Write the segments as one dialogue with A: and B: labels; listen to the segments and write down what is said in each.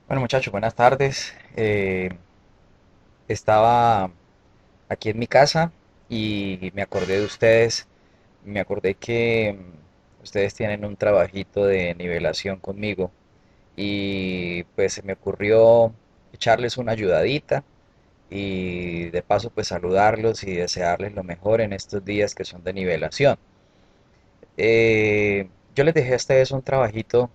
A: Bueno, muchachos, buenas tardes. Estaba aquí en mi casa y me acordé de ustedes. Me acordé que ustedes tienen un trabajito de nivelación conmigo y pues se me ocurrió echarles una ayudadita y de paso pues saludarlos y desearles lo mejor en estos días que son de nivelación. Yo les dejé a ustedes un trabajito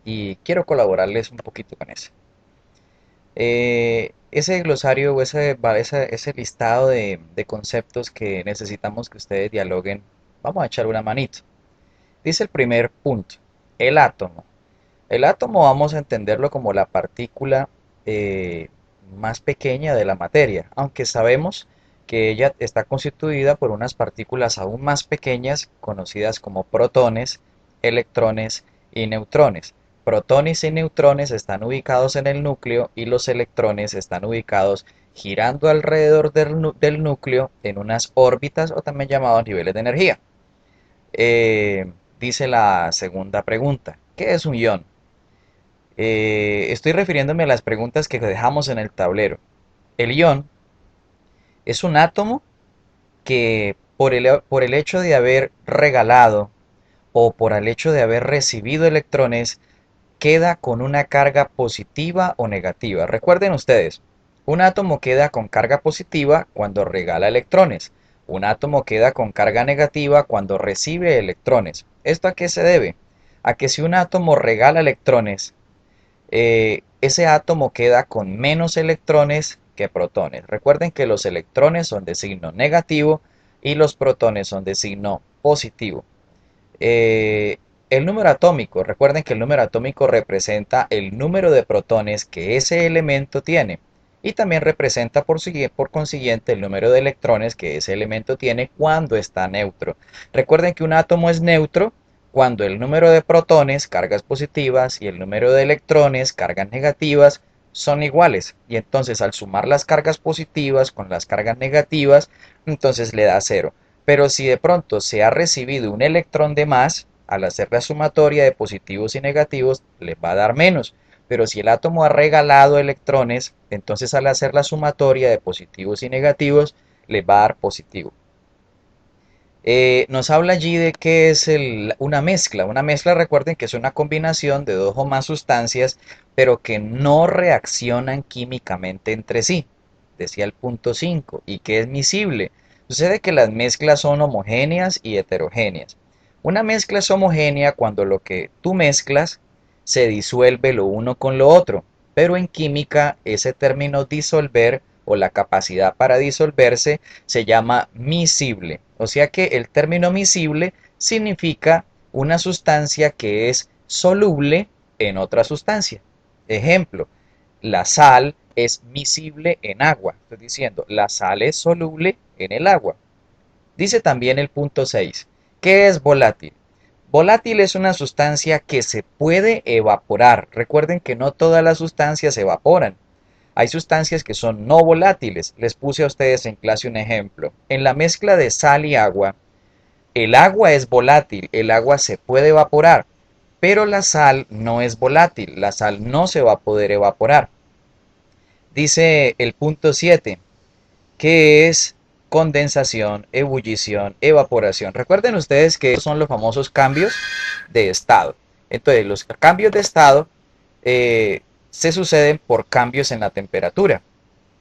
A: y quiero colaborarles un poquito con eso. Ese glosario o ese listado de conceptos que necesitamos que ustedes dialoguen, vamos a echar una manito. Dice el primer punto, el átomo. El átomo vamos a entenderlo como la partícula eh, más pequeña de la materia, aunque sabemos que ella está constituida por unas partículas aún más pequeñas conocidas como protones, electrones y neutrones. Protones y neutrones están ubicados en el núcleo y los electrones están ubicados girando alrededor del núcleo en unas órbitas o también llamados niveles de energía. Dice la segunda pregunta, ¿qué es un ion? Estoy refiriéndome a las preguntas que dejamos en el tablero. El ion es un átomo que por el hecho de haber regalado o por el hecho de haber recibido electrones queda con una carga positiva o negativa. Recuerden ustedes, un átomo queda con carga positiva cuando regala electrones. Un átomo queda con carga negativa cuando recibe electrones. ¿Esto a qué se debe? A que si un átomo regala electrones, ese átomo queda con menos electrones que protones. Recuerden que los electrones son de signo negativo y los protones son de signo positivo. Eh, el número atómico, recuerden que el número atómico representa el número de protones que ese elemento tiene y también representa por consiguiente el número de electrones que ese elemento tiene cuando está neutro. Recuerden que un átomo es neutro cuando el número de protones, cargas positivas, y el número de electrones, cargas negativas, son iguales. Y entonces al sumar las cargas positivas con las cargas negativas, entonces le da cero. Pero si de pronto se ha recibido un electrón de más, al hacer la sumatoria de positivos y negativos, les va a dar menos. Pero si el átomo ha regalado electrones, entonces al hacer la sumatoria de positivos y negativos, les va a dar positivo. Nos habla allí de qué es una mezcla. Una mezcla, recuerden que es una combinación de dos o más sustancias, pero que no reaccionan químicamente entre sí. Decía el punto 5. ¿Y qué es miscible? Sucede que las mezclas son homogéneas y heterogéneas. Una mezcla es homogénea cuando lo que tú mezclas se disuelve lo uno con lo otro, pero en química ese término disolver o la capacidad para disolverse se llama miscible. O sea que el término miscible significa una sustancia que es soluble en otra sustancia. Ejemplo, la sal es miscible en agua. Estoy diciendo, la sal es soluble en el agua. Dice también el punto 6. ¿Qué es volátil? Volátil es una sustancia que se puede evaporar. Recuerden que no todas las sustancias se evaporan. Hay sustancias que son no volátiles. Les puse a ustedes en clase un ejemplo. En la mezcla de sal y agua, el agua es volátil, el agua se puede evaporar, pero la sal no es volátil, la sal no se va a poder evaporar. Dice el punto 7, que es condensación, ebullición, evaporación. Recuerden ustedes que esos son los famosos cambios de estado. Entonces, los cambios de estado se suceden por cambios en la temperatura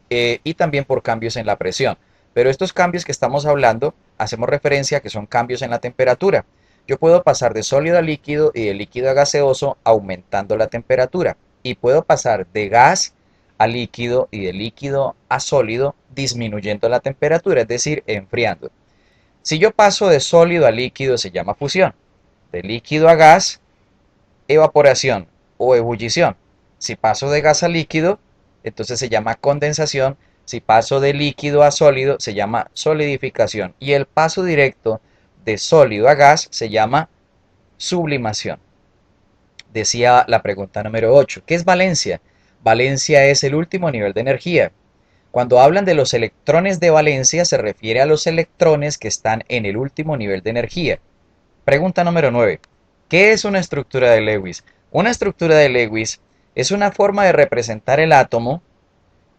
A: y también por cambios en la presión. Pero estos cambios que estamos hablando, hacemos referencia a que son cambios en la temperatura. Yo puedo pasar de sólido a líquido y de líquido a gaseoso aumentando la temperatura. Y puedo pasar de gas a líquido y de líquido a sólido disminuyendo la temperatura, es decir, enfriando. Si yo paso de sólido a líquido se llama fusión. De líquido a gas, evaporación o ebullición. Si paso de gas a líquido, entonces se llama condensación. Si paso de líquido a sólido, se llama solidificación. Y el paso directo de sólido a gas se llama sublimación. Decía la pregunta número 8. ¿Qué es valencia? Valencia es el último nivel de energía. Cuando hablan de los electrones de valencia, se refiere a los electrones que están en el último nivel de energía. Pregunta número 9. ¿Qué es una estructura de Lewis? Una estructura de Lewis Es una forma de representar el átomo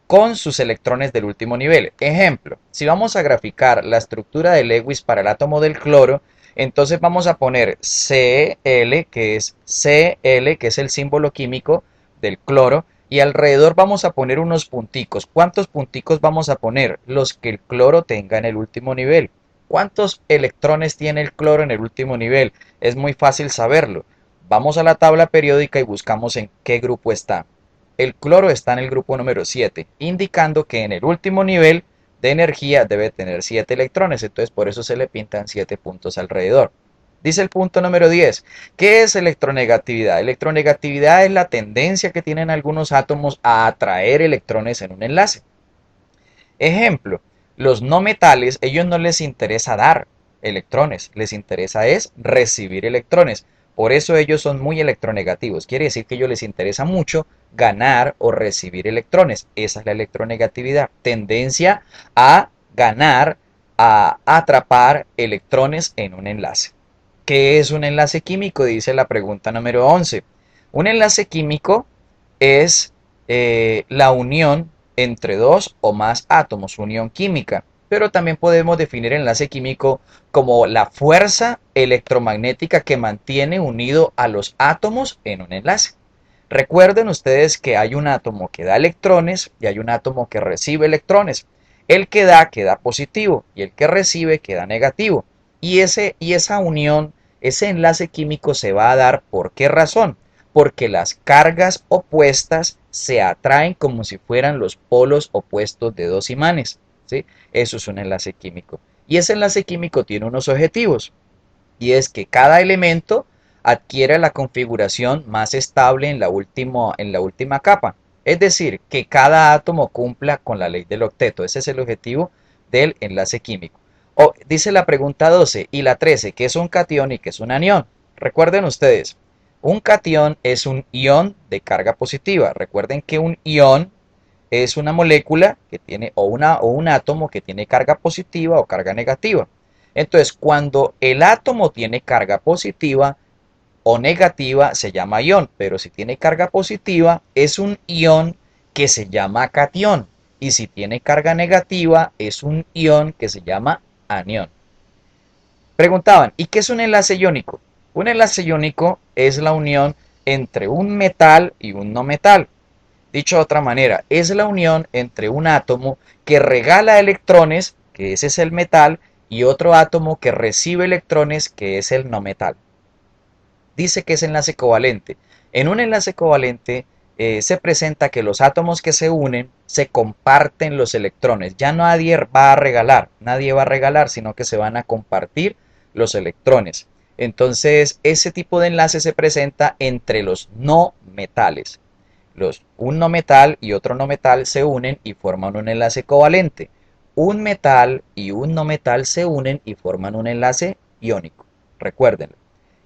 A: con sus electrones del último nivel. Ejemplo, si vamos a graficar la estructura de Lewis para el átomo del cloro, entonces vamos a poner Cl, que es Cl, que es el símbolo químico del cloro, y alrededor vamos a poner unos punticos. ¿Cuántos punticos vamos a poner? Los que el cloro tenga en el último nivel. ¿Cuántos electrones tiene el cloro en el último nivel? Es muy fácil saberlo. Vamos a la tabla periódica y buscamos en qué grupo está. El cloro está en el grupo número 7, indicando que en el último nivel de energía debe tener 7 electrones, entonces por eso se le pintan 7 puntos alrededor. Dice el punto número 10, ¿qué es electronegatividad? Electronegatividad es la tendencia que tienen algunos átomos a atraer electrones en un enlace. Ejemplo, los no metales, ellos no les interesa dar electrones, les interesa es recibir electrones. Por eso ellos son muy electronegativos. Quiere decir que a ellos les interesa mucho ganar o recibir electrones. Esa es la electronegatividad. Tendencia a ganar, a atrapar electrones en un enlace. ¿Qué es un enlace químico? Dice la pregunta número 11. Un enlace químico es la unión entre dos o más átomos, unión química. Pero también podemos definir enlace químico como la fuerza electromagnética que mantiene unido a los átomos en un enlace. Recuerden ustedes que hay un átomo que da electrones y hay un átomo que recibe electrones. El que da queda positivo y el que recibe queda negativo. Y esa unión, ese enlace químico se va a dar ¿por qué razón? Porque las cargas opuestas se atraen como si fueran los polos opuestos de dos imanes. ¿Sí? Eso es un enlace químico. Y ese enlace químico tiene unos objetivos. Y es que cada elemento adquiere la configuración más estable en la última capa. Es decir, que cada átomo cumpla con la ley del octeto. Ese es el objetivo del enlace químico. Dice la pregunta 12 y la 13, ¿qué es un catión y qué es un anión? Recuerden ustedes, un catión es un ion de carga positiva. Recuerden que un ion es una molécula que tiene o un átomo que tiene carga positiva o carga negativa. Entonces, cuando el átomo tiene carga positiva o negativa se llama ion, pero si tiene carga positiva es un ion que se llama catión y si tiene carga negativa es un ion que se llama anión. Preguntaban, ¿y qué es un enlace iónico? Un enlace iónico es la unión entre un metal y un no metal. Dicho de otra manera, es la unión entre un átomo que regala electrones, que ese es el metal, y otro átomo que recibe electrones, que es el no metal. Dice que es enlace covalente. En un enlace covalente se presenta que los átomos que se unen se comparten los electrones. Ya nadie va a regalar, sino que se van a compartir los electrones. Entonces, ese tipo de enlace se presenta entre los no metales. Un no metal y otro no metal se unen y forman un enlace covalente. Un metal y un no metal se unen y forman un enlace iónico. Recuérdenlo.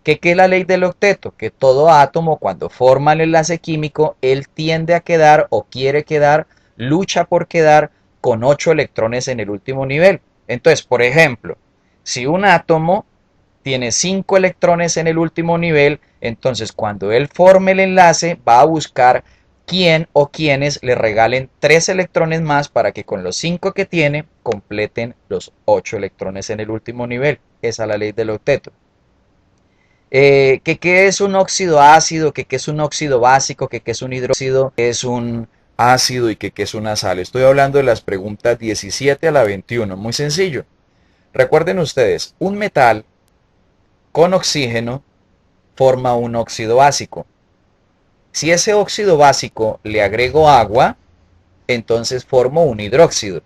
A: ¿Qué es la ley del octeto? Que todo átomo cuando forma el enlace químico, él tiende a quedar o quiere quedar, lucha por quedar con 8 electrones en el último nivel. Entonces, por ejemplo, si un átomo tiene 5 electrones en el último nivel, entonces cuando él forme el enlace va a buscar quién o quienes le regalen 3 electrones más para que con los 5 que tiene completen los 8 electrones en el último nivel. Esa es la ley del octeto. ¿Qué es un óxido ácido? ¿Qué es un óxido básico? ¿Qué es un hidróxido? ¿Qué es un ácido y qué es una sal? Estoy hablando de las preguntas 17 a la 21. Muy sencillo. Recuerden ustedes, un metal con oxígeno forma un óxido básico. Si ese óxido básico le agrego agua, entonces formo un hidróxido.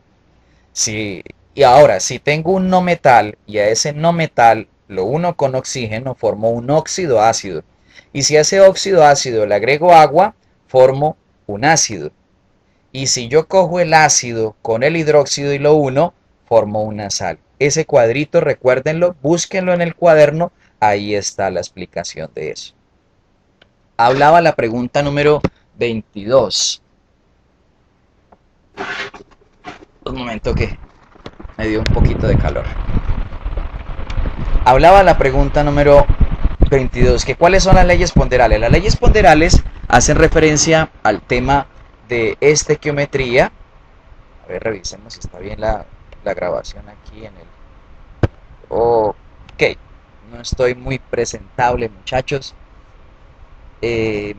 A: Y ahora, si tengo un no metal y a ese no metal lo uno con oxígeno, formo un óxido ácido. Y si a ese óxido ácido le agrego agua, formo un ácido. Y si yo cojo el ácido con el hidróxido y lo uno, formo una sal. Ese cuadrito, recuérdenlo, búsquenlo en el cuaderno, ahí está la explicación de eso. Hablaba la pregunta número 22. Un momento que me dio un poquito de calor. Hablaba la pregunta número 22, que cuáles son las leyes ponderales. Las leyes ponderales hacen referencia al tema de estequiometría. A ver, revisemos si está bien la grabación aquí en el... Ok, no estoy muy presentable, muchachos. Eh,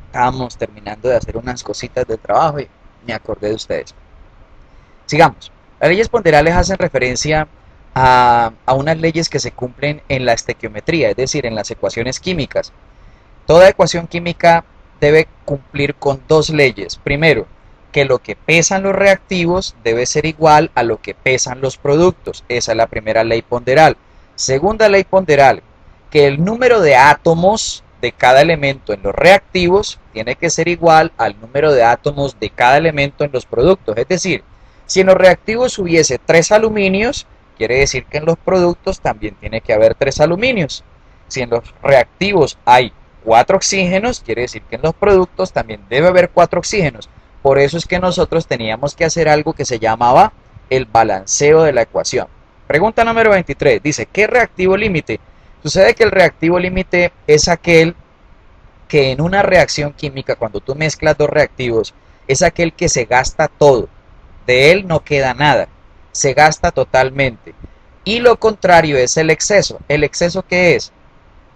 A: Estábamos terminando de hacer unas cositas de trabajo y me acordé de ustedes. Sigamos. Las leyes ponderales hacen referencia a unas leyes que se cumplen en la estequiometría, es decir, en las ecuaciones químicas. Toda ecuación química debe cumplir con dos leyes. Primero, que lo que pesan los reactivos debe ser igual a lo que pesan los productos. Esa es la primera ley ponderal. Segunda ley ponderal, que el número de átomos de cada elemento en los reactivos tiene que ser igual al número de átomos de cada elemento en los productos. Es decir, si en los reactivos hubiese 3 aluminios, quiere decir que en los productos también tiene que haber 3 aluminios. Si en los reactivos hay 4 oxígenos, quiere decir que en los productos también debe haber 4 oxígenos. Por eso es que nosotros teníamos que hacer algo que se llamaba el balanceo de la ecuación. Pregunta número 23. Dice, ¿qué reactivo límite? Sucede que el reactivo límite es aquel que en una reacción química, cuando tú mezclas dos reactivos, es aquel que se gasta todo. De él no queda nada. Se gasta totalmente. Y lo contrario es el exceso. ¿El exceso qué es?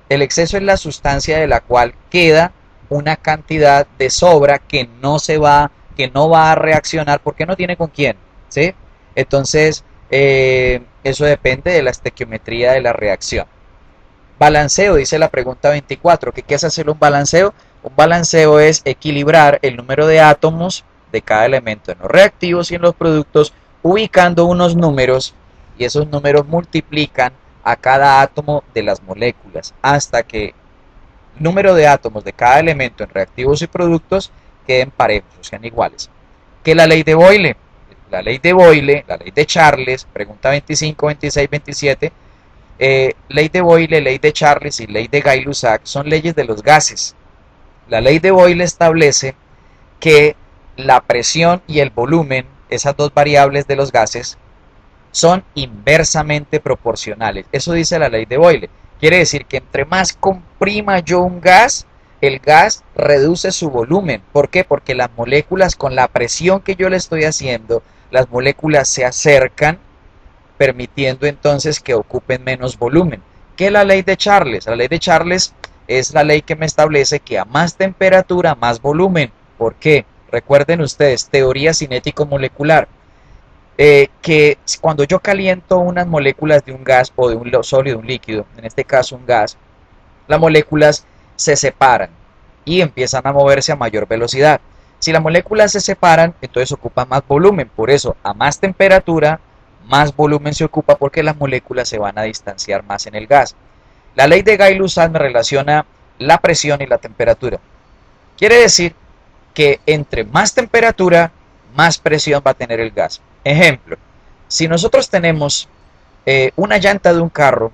A: El exceso es la sustancia de la cual queda una cantidad de sobra que no va a reaccionar porque no tiene con quién, ¿sí? Entonces, eso depende de la estequiometría de la reacción. Balanceo, dice la pregunta 24. ¿Qué es hacer un balanceo? Un balanceo es equilibrar el número de átomos de cada elemento en los reactivos y en los productos, ubicando unos números, y esos números multiplican a cada átomo de las moléculas hasta que el número de átomos de cada elemento en reactivos y productos queden parejos, o sean iguales. ¿Qué es la ley de Boyle? La ley de Boyle, la ley de Charles, pregunta 25, 26, 27. Ley de Boyle, ley de Charles y ley de Gay-Lussac son leyes de los gases. La ley de Boyle establece que la presión y el volumen, esas dos variables de los gases, son inversamente proporcionales. Eso dice la ley de Boyle. Quiere decir que entre más comprima yo un gas, el gas reduce su volumen. ¿Por qué? Porque las moléculas, con la presión que yo le estoy haciendo, las moléculas se acercan, permitiendo entonces que ocupen menos volumen. ¿Qué es la ley de Charles? La ley de Charles es la ley que me establece que a más temperatura, más volumen. ¿Por qué? Recuerden ustedes, teoría cinético-molecular. Que cuando yo caliento unas moléculas de un gas o de un sólido, un líquido, en este caso un gas, las moléculas se separan y empiezan a moverse a mayor velocidad. Si las moléculas se separan, entonces ocupan más volumen. Por eso, a más temperatura, más volumen se ocupa porque las moléculas se van a distanciar más en el gas. La ley de Gay-Lussac me relaciona la presión y la temperatura. Quiere decir que entre más temperatura, más presión va a tener el gas. Ejemplo, si nosotros tenemos una llanta de un carro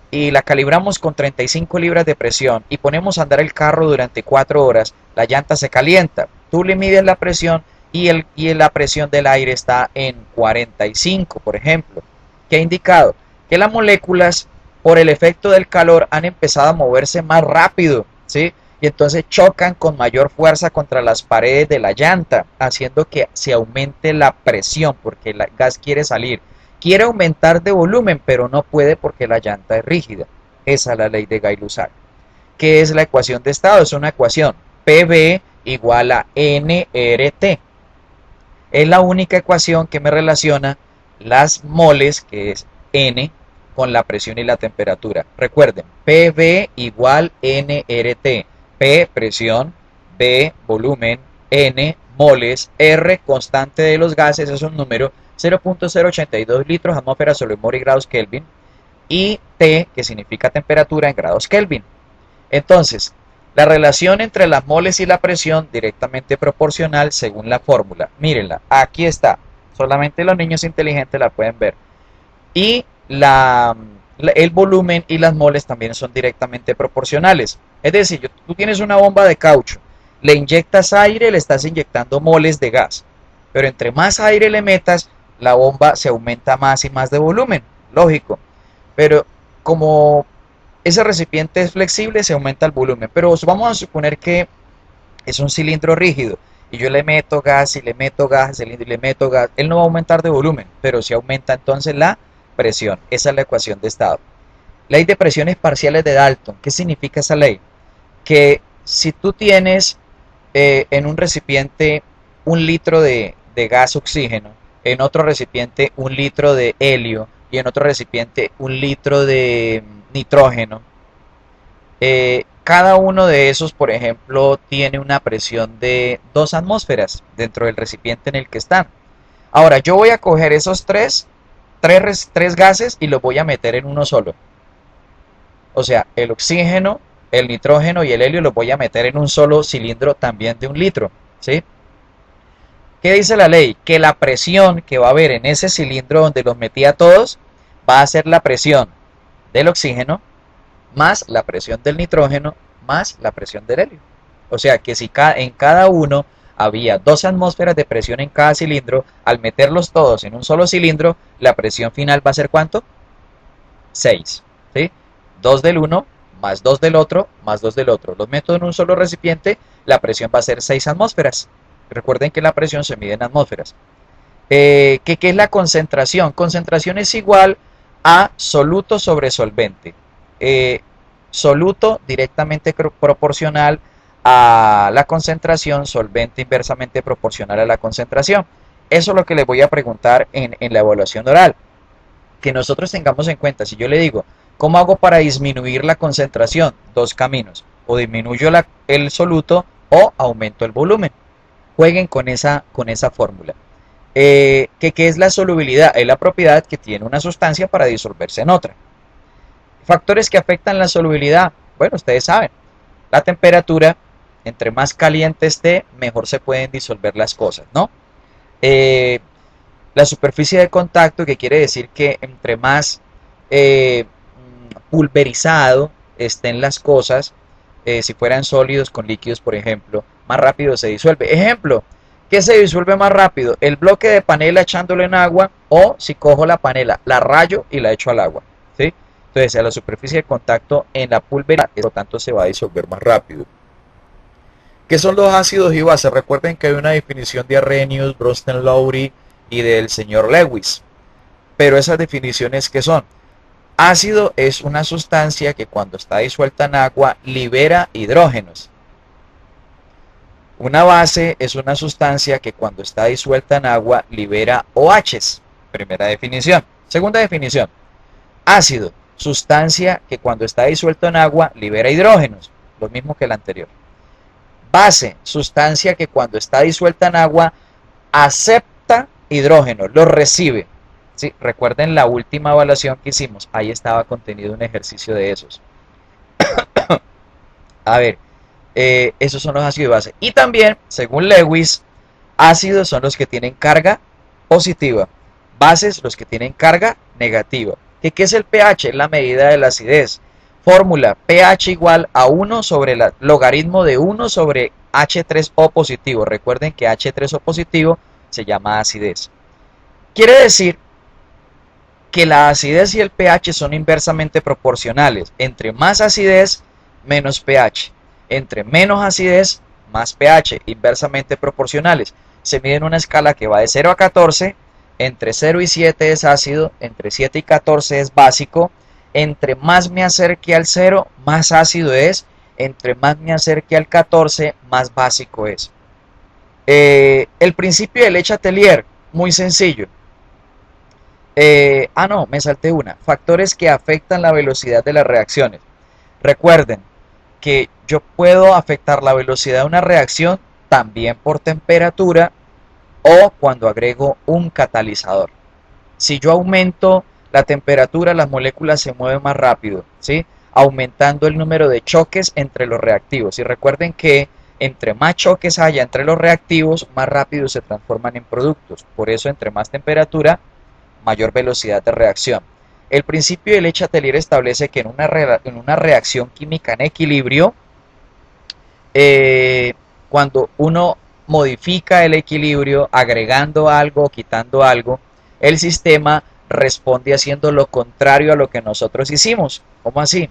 A: y la calibramos con 35 libras de presión y ponemos a andar el carro durante 4 horas, la llanta se calienta. Tú le mides la presión y la presión del aire está en 45, por ejemplo. ¿Qué ha indicado? Que las moléculas, por el efecto del calor, han empezado a moverse más rápido, ¿sí? Y entonces chocan con mayor fuerza contra las paredes de la llanta, haciendo que se aumente la presión porque el gas quiere salir. Quiere aumentar de volumen, pero no puede porque la llanta es rígida. Esa es la ley de Gay-Lussac. ¿Qué es la ecuación de estado? Es una ecuación PV igual a nRT. Es la única ecuación que me relaciona las moles, que es N, con la presión y la temperatura. Recuerden, PV igual nRT. P, presión, B, volumen, N, moles, R, constante de los gases, es un número 0.082 litros atmósfera sobre mol y grados Kelvin, y T, que significa temperatura en grados Kelvin. Entonces, la relación entre las moles y la presión directamente proporcional según la fórmula. Mírenla, aquí está. Solamente los niños inteligentes la pueden ver. Y el volumen y las moles también son directamente proporcionales. Es decir, tú tienes una bomba de caucho, le inyectas aire, le estás inyectando moles de gas. Pero entre más aire le metas, la bomba se aumenta más y más de volumen. Lógico. Pero como Ese recipiente es flexible, se aumenta el volumen, pero vamos a suponer que es un cilindro rígido y yo le meto gas y le meto gas al cilindro y le meto gas, él no va a aumentar de volumen, pero sí aumenta entonces la presión. Esa es la ecuación de estado. Ley de presiones parciales de Dalton. ¿Qué significa esa ley? Que si tú tienes en un recipiente 1 litro de gas oxígeno, en otro recipiente 1 litro de helio y en otro recipiente 1 litro de nitrógeno, cada uno de esos, por ejemplo, tiene una presión de 2 atmósferas dentro del recipiente en el que están. Ahora, yo voy a coger esos tres gases y los voy a meter en uno solo. O sea, el oxígeno, el nitrógeno y el helio los voy a meter en un solo cilindro también de 1 litro. ¿Sí? ¿Qué dice la ley? Que la presión que va a haber en ese cilindro donde los metí a todos va a ser la presión del oxígeno más la presión del nitrógeno más la presión del helio. O sea que si en cada uno había 2 atmósferas de presión en cada cilindro, al meterlos todos en un solo cilindro, la presión final va a ser ¿cuánto? 6. ¿Sí? 2 del uno más 2 del otro más 2 del otro. Los meto en un solo recipiente, la presión va a ser 6 atmósferas. Recuerden que la presión se mide en atmósferas. ¿Qué es la concentración? Concentración es igual a soluto sobre solvente. Soluto directamente proporcional a la concentración, solvente inversamente proporcional a la concentración. Eso es lo que les voy a preguntar en la evaluación oral. Que nosotros tengamos en cuenta, si yo le digo, ¿cómo hago para disminuir la concentración? 2 caminos, o disminuyo el soluto o aumento el volumen. Jueguen con esa fórmula. ¿Qué es la solubilidad? Es la propiedad que tiene una sustancia para disolverse en otra. Factores que afectan la solubilidad. Bueno, ustedes saben, la temperatura, entre más caliente esté, mejor se pueden disolver las cosas, ¿no? La superficie de contacto, que quiere decir que entre más pulverizado estén las cosas, si fueran sólidos con líquidos, por ejemplo, más rápido se disuelve. Ejemplo, ¿qué se disuelve más rápido? El bloque de panela echándolo en agua, o si cojo la panela, la rayo y la echo al agua, ¿sí? Entonces, a la superficie de contacto en la pulveridad, por lo tanto, se va a disolver más rápido. ¿Qué son los ácidos y bases? Recuerden que hay una definición de Arrhenius, Bronsted-Lowry y del señor Lewis. Pero esas definiciones, ¿qué son? Ácido es una sustancia que cuando está disuelta en agua libera hidrógenos. Una base es una sustancia que cuando está disuelta en agua libera OHs. Primera definición. Segunda definición. Ácido, sustancia que cuando está disuelto en agua libera hidrógenos. Lo mismo que el anterior. Base, sustancia que cuando está disuelta en agua acepta hidrógeno, lo recibe. ¿Sí? Recuerden la última evaluación que hicimos, ahí estaba contenido un ejercicio de esos. A ver, esos son los ácidos de base. Y también, según Lewis, ácidos son los que tienen carga positiva, bases los que tienen carga negativa. ¿Qué es el pH? Es la medida de la acidez. Fórmula, pH igual a 1 sobre el logaritmo de 1 sobre H3O positivo. Recuerden que H3O positivo se llama acidez. Quiere decir que la acidez y el pH son inversamente proporcionales. Entre más acidez, menos pH. Entre menos acidez, más pH. Inversamente proporcionales. Se mide en una escala que va de 0 a 14. Entre 0 y 7 es ácido. Entre 7 y 14 es básico. Entre más me acerque al 0, más ácido es. Entre más me acerque al 14, más básico es. El principio de Le Chatelier, muy sencillo. No, me salté una. Factores que afectan la velocidad de las reacciones. Recuerden que yo puedo afectar la velocidad de una reacción también por temperatura o cuando agrego un catalizador. Si yo aumento la temperatura, las moléculas se mueven más rápido, ¿sí? Aumentando el número de choques entre los reactivos. Y recuerden que entre más choques haya entre los reactivos, más rápido se transforman en productos. Por eso, entre más temperatura, mayor velocidad de reacción. El principio de Le Chatelier establece que en una reacción química en equilibrio, cuando uno modifica el equilibrio, agregando algo o quitando algo, el sistema responde haciendo lo contrario a lo que nosotros hicimos. ¿Cómo así?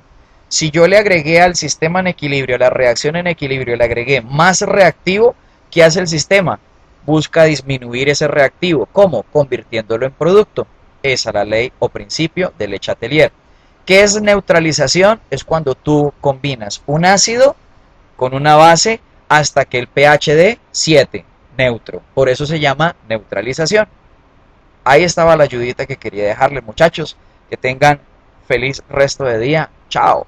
A: Si yo le agregué al sistema en equilibrio, a la reacción en equilibrio, le agregué más reactivo, ¿qué hace el sistema? Busca disminuir ese reactivo. ¿Cómo? Convirtiéndolo en producto. Esa es la ley o principio de Le Chatelier. ¿Qué es neutralización? Es cuando tú combinas un ácido con una base hasta que el pH de 7, neutro. Por eso se llama neutralización. Ahí estaba la ayudita que quería dejarle, muchachos. Que tengan feliz resto de día. Chao.